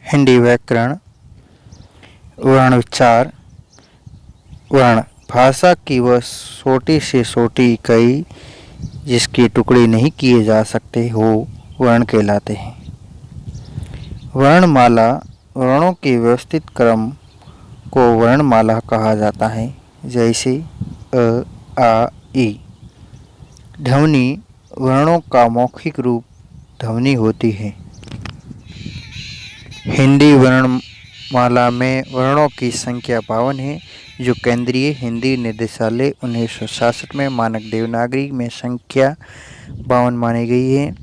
हिंदी व्याकरण। वर्ण विचार। वर्ण भाषा की वह छोटी से छोटी इकाई जिसके टुकड़े नहीं किए जा सकते हो वर्ण कहलाते हैं। वर्णमाला वर्णों के व्यवस्थित क्रम को वर्णमाला कहा जाता है, जैसे अ, आ, ई। ध्वनि वर्णों का मौखिक रूप ध्वनि होती है। हिंदी वर्णमाला में वर्णों की संख्या 52 है, जो केंद्रीय हिंदी निदेशालय 1966 में मानक देवनागरी में संख्या 52 मानी गई है।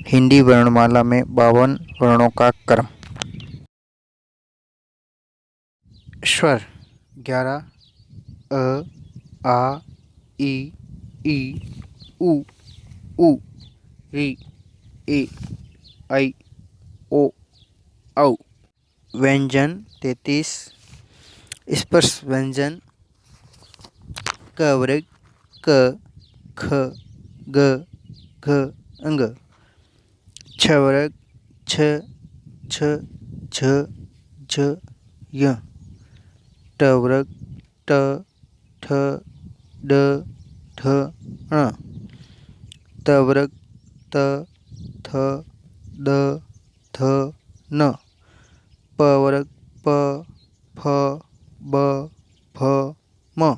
हिंदी वर्णमाला में 52 वर्णों का क्रम। स्वर 11 अ, आ, ई, उ, री, ए, ऐ, ओ, औ। व्यंजन 33। स्पर्श व्यंजन क वर्ग क, ख, ग, घ, अंग। छ वर्ग छ, छ, झ, य। ट वर्ग ट, ठ, ड, ढ, ण। त वर्ग त, थ, द, ध, न। प वर्ग प, फ, ब, भ, म।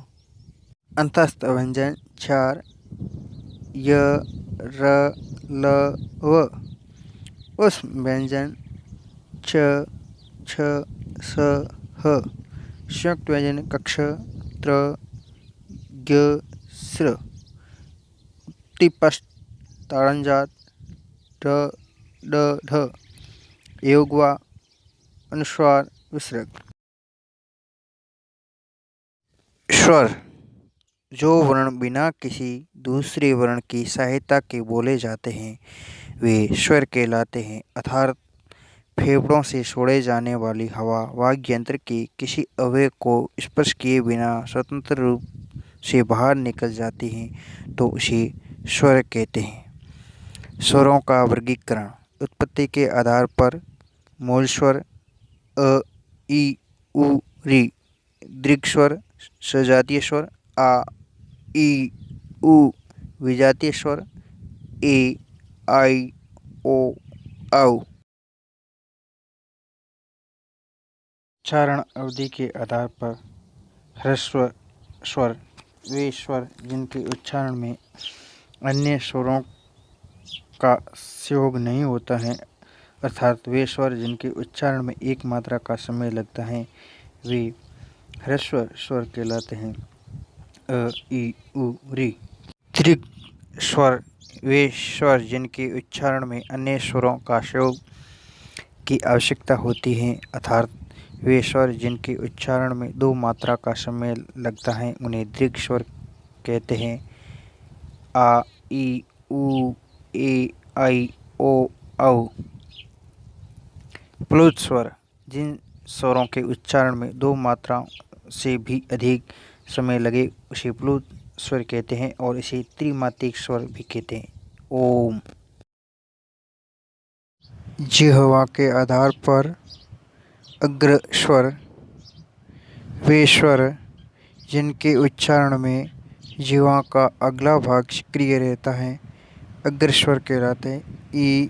अंतस्थ व्यंजन 4 य, र, ल, व। ऊष्म व्यंजन च, छ, स, ह। संयुक्त व्यंजन कक्ष त्र, ज्ञ, स्र। टिपस्ट ताड़नजात ढ, ड, ढ। योगवा अनुस्वार विसर्ग। स्वर जो वर्ण बिना किसी दूसरे वर्ण की सहायता के बोले जाते हैं वे स्वर कहलाते हैं, अर्थात फेफड़ों से छोड़े जाने वाली हवा वाग्य यंत्र के किसी अवयव को स्पर्श किए बिना स्वतंत्र रूप से बाहर निकल जाती है तो उसे स्वर कहते हैं। स्वरों का वर्गीकरण उत्पत्ति के आधार पर मूल स्वर अ, ई, उ, री। दीर्घ स्वर सजातीय स्वर आ, ई, उ। विजातीय स्वर ए, आई, ओ, औ। उच्चारण अवधि के आधार पर ह्रस्व स्वर वे स्वर जिनके उच्चारण में अन्य स्वरों का सहयोग नहीं होता है, अर्थात वे स्वर जिनके उच्चारण में एक मात्रा का समय लगता है वे ह्रस्व स्वर कहलाते हैं। अ, ई, उ, री। दीर्घ स्वर वे स्वर जिनके उच्चारण में अन्य स्वरों का सहयोग की आवश्यकता होती है, अर्थात वे स्वर जिनके उच्चारण में दो मात्रा का समय लगता है उन्हें दीर्घ स्वर कहते हैं। आ, ई, उ, ए, ऐ, ओ, औ। प्लुत स्वर जिन स्वरों के उच्चारण में दो मात्राओं से भी अधिक समय लगे उसे प्लुत स्वर कहते हैं और इसे त्रिमात्रिक स्वर भी कहते हैं। ओम। जिह्वा के आधार पर अग्र स्वर वे स्वर जिनके उच्चारण में जिह्वा का अगला भाग सक्रिय रहता है अग्र स्वर कहलाते हैं। ई,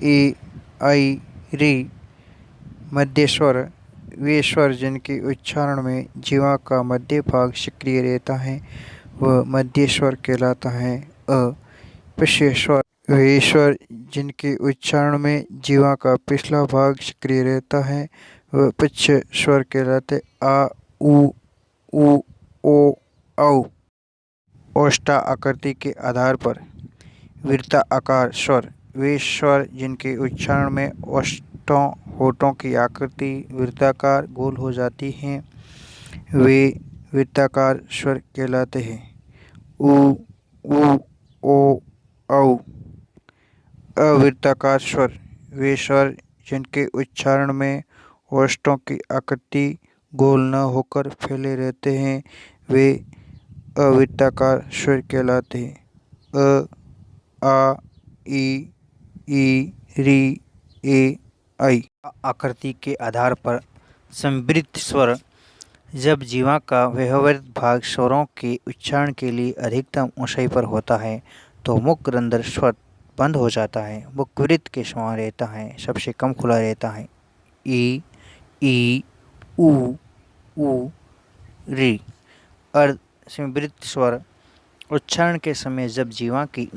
ए, ऐ, री। मध्य स्वर वे स्वर जिनके उच्चारण में जिह्वा का मध्य भाग सक्रिय रहता है वह मध्य स्वर कहलाता है। अ। पिछले स्वर वे स्वर जिनके उच्चारण में जिह्वा का पिछला भाग सक्रिय रहता है वह पिच्छ स्वर कहलाते। आ, उ, ओ, औ। ओष्ठा आकृति के आधार पर वृत्ताकार स्वर वे स्वर जिनके उच्चारण में ओष्ठों होठों की आकृति वृत्ताकार गोल हो जाती है वे वृत्ताकार स्वर कहलाते हैं। उ, ओ, औ। अवृत्ताकार स्वर वे स्वर जिनके उच्चारण में ओष्ठों की आकृति गोल न होकर फैले रहते हैं वे अवृत्ताकार स्वर कहलाते हैं। अ, आ, ई, री, ए, ऐ। आकृति के आधार पर संवृत्त स्वर। जब जीवा का व्यवहारिक भाग स्वरों के उच्चारण के लिए अधिकतम ऊंचाई पर होता है तो मुख रंध्र स्वर बंद हो जाता है, मुख वृत्त के समान रहता है, सबसे कम खुला रहता है। ई ऊ ऊ री। अर्ध संवृत्त स्वर। उच्चारण के समय जब जीवा की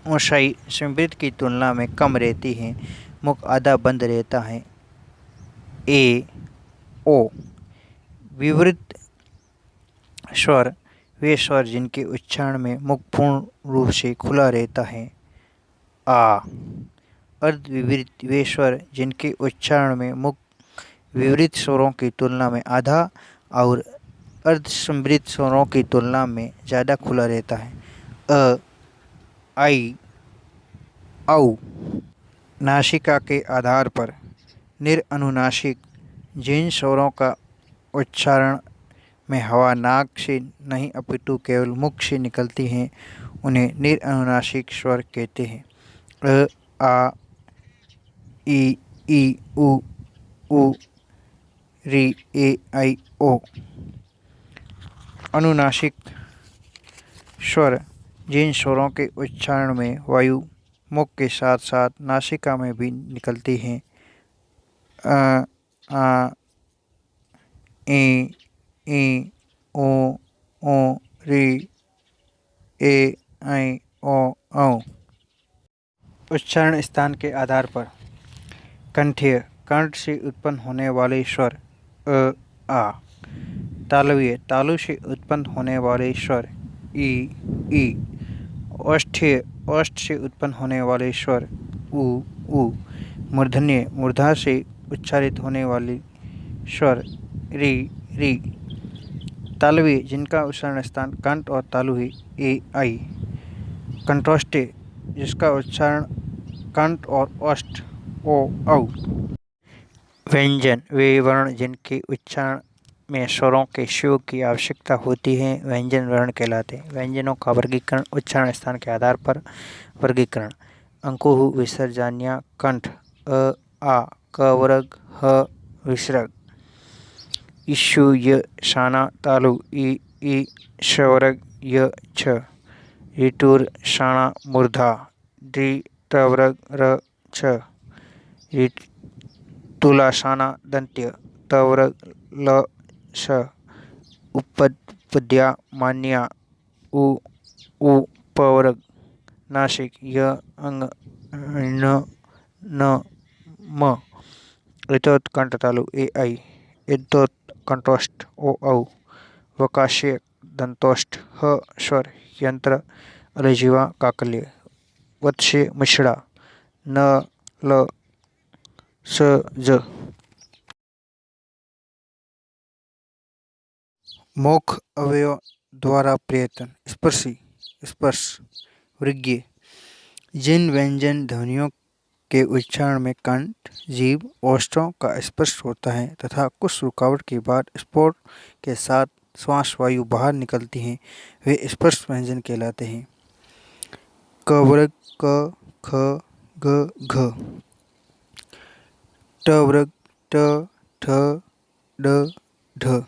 ऊंचाई संवृत्त की तुलना में कम रहती है, मुख आधा बंद रहता है। ए ओ। विवृत स्वर। वे स्वर जिनके उच्चारण में मुख पूर्ण रूप से खुला रहता है। आ। अर्धविवृत। वे स्वर जिनके उच्चारण में मुख विवृत स्वरों की तुलना में आधा और अर्धसंवृत स्वरों की तुलना में ज़्यादा खुला रहता है। अ आई औ। नासिका के आधार पर निरअनुनासिक। जिन स्वरों का उच्चारण में हवा नाक से नहीं अपितु केवल मुख से निकलती हैं उन्हें निरअनुनासिक स्वर कहते हैं। अ आ ई उ ऊ री ए ऐ ओ। अनुनासिक स्वर। जिन स्वरों के उच्चारण में वायु मुख के साथ साथ नासिका में भी निकलती हैं। अ आ ई ओ री ए ऐ ओ औ। उच्चारण स्थान के आधार पर कंठीय। कंठ से उत्पन्न होने वाले स्वर अ आ। तालव्य। तालु से उत्पन्न होने वाले स्वर ई। ओष्ठीय। ओष्ठ से उत्पन्न होने वाले स्वर उ। मूर्धन्य। मूर्धा से उच्चारित होने वाले स्वर री। तालव्य जिनका उच्चारण स्थान कंठ और तालु है ए ऐ। कंठोष्ठ जिसका उच्चारण कंठ और ओष्ठ ओ औ। व्यंजन। वे वर्ण जिनके उच्चारण में स्वरों के स्वर की आवश्यकता होती है व्यंजन वर्ण कहलाते हैं। व्यंजनों का वर्गीकरण। उच्चारण स्थान के आधार पर वर्गीकरण। अंकुह विसर्जनीय कंठ अ आ क वर्ग ह विसर्ग। इशु य शाना तालु ई स्वर्ग य छ। ऋतुर शाना मूर्धा डी तवर्ग र छ। तुला शाना दंत्य तवर्ग ल श। उपपद्या मान्या उ पवर्ग। नासिक य अंग न म। एतोत् कंठतालु ए ऐ। एतोत् कंठोष्ठ ओ औ। वकाशय दंतोष्ठ ह स्वर यंत्र अलजीवा काकल्य। वत्स्य मिश्रा न ल स ज। मुख अवयव द्वारा प्रयत्न। स्पर्शी। स्पर्श। वृग्य। जिन व्यंजन ध्वनियों के उच्चारण में कंठ जीभ ओष्ठों का स्पर्श होता है तथा कुछ रुकावट के बाद स्फोट के साथ श्वास वायु बाहर निकलती हैं वे स्पर्श व्यंजन कहलाते हैं। क वर्ग क ख ग घ। ट वर्ग ट ठ ड ढ।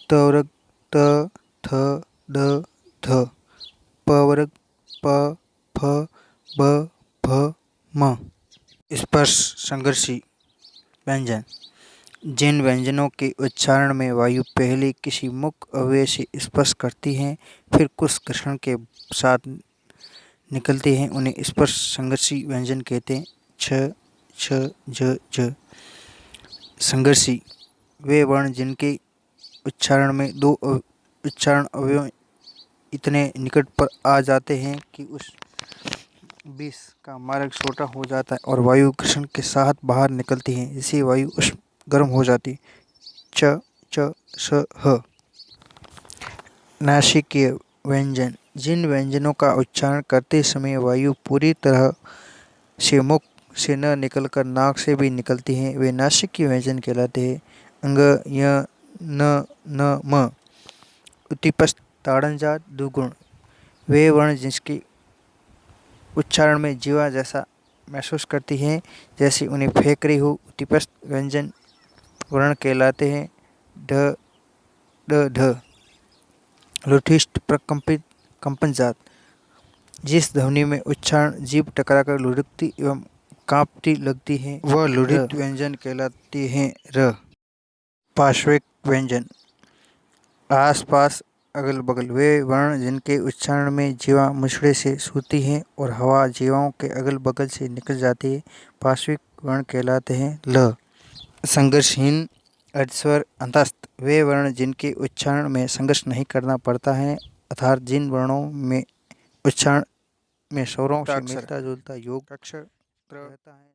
त वर्ग त थ द ध। प वर्ग प फ ब भ म। स्पर्श संघर्षी व्यंजन। जिन व्यंजनों के उच्चारण में वायु पहले किसी मुख अवयव से स्पर्श करती है फिर कुछ घर्षण के साथ निकलते हैं उन्हें स्पर्श संघर्षी व्यंजन कहते हैं। छ छ ज। संघर्षी। वे वर्ण जिनके उच्चारण में दो उच्चारण अवयव इतने निकट पर आ जाते हैं कि उस बीच का मार्ग छोटा हो जाता है और वायु घर्षण के साथ बाहर निकलती है जिससे वायु उष्ण गर्म हो जाती। च च स ह। नासिकीय व्यंजन। जिन व्यंजनों का उच्चारण करते समय वायु पूरी तरह से मुख से न निकलकर नाक से भी निकलती हैं वे नासिकीय व्यंजन कहलाते हैं। अंग य न म। उत्पस्त ताड़नजात दुगुण। वे वर्ण जिसके उच्चारण में जीवा जैसा महसूस करती हैं, जैसे उन्हें फेंक रही हो। उतिपस्त व्यंजन वर्ण कहलाते हैं। ढ ड ढ लुठिष्ठ प्रकंपित कंपनजात। जिस ध्वनि में उच्चारण जीभ टकराकर लुढ़कती एवं कांपती लगती है वह लुढ़ित व्यंजन कहलाती है। र पार्श्विक व्यंजन आस पास अगल बगल वे वर्ण जिनके उच्चारण में जीवा मुचड़े से सूती हैं और हवा जीवाओं के अगल बगल से निकल जाती है, पार्श्विक वर्ण कहलाते हैं। ल संघर्षहीन अर्धस्वर अंतस्थ वे वर्ण जिनके उच्चारण में संघर्ष नहीं करना पड़ता है, अर्थात जिन वर्णों में उच्चारण में स्वरों से मिलता जुलता योग अक्षर रहता है।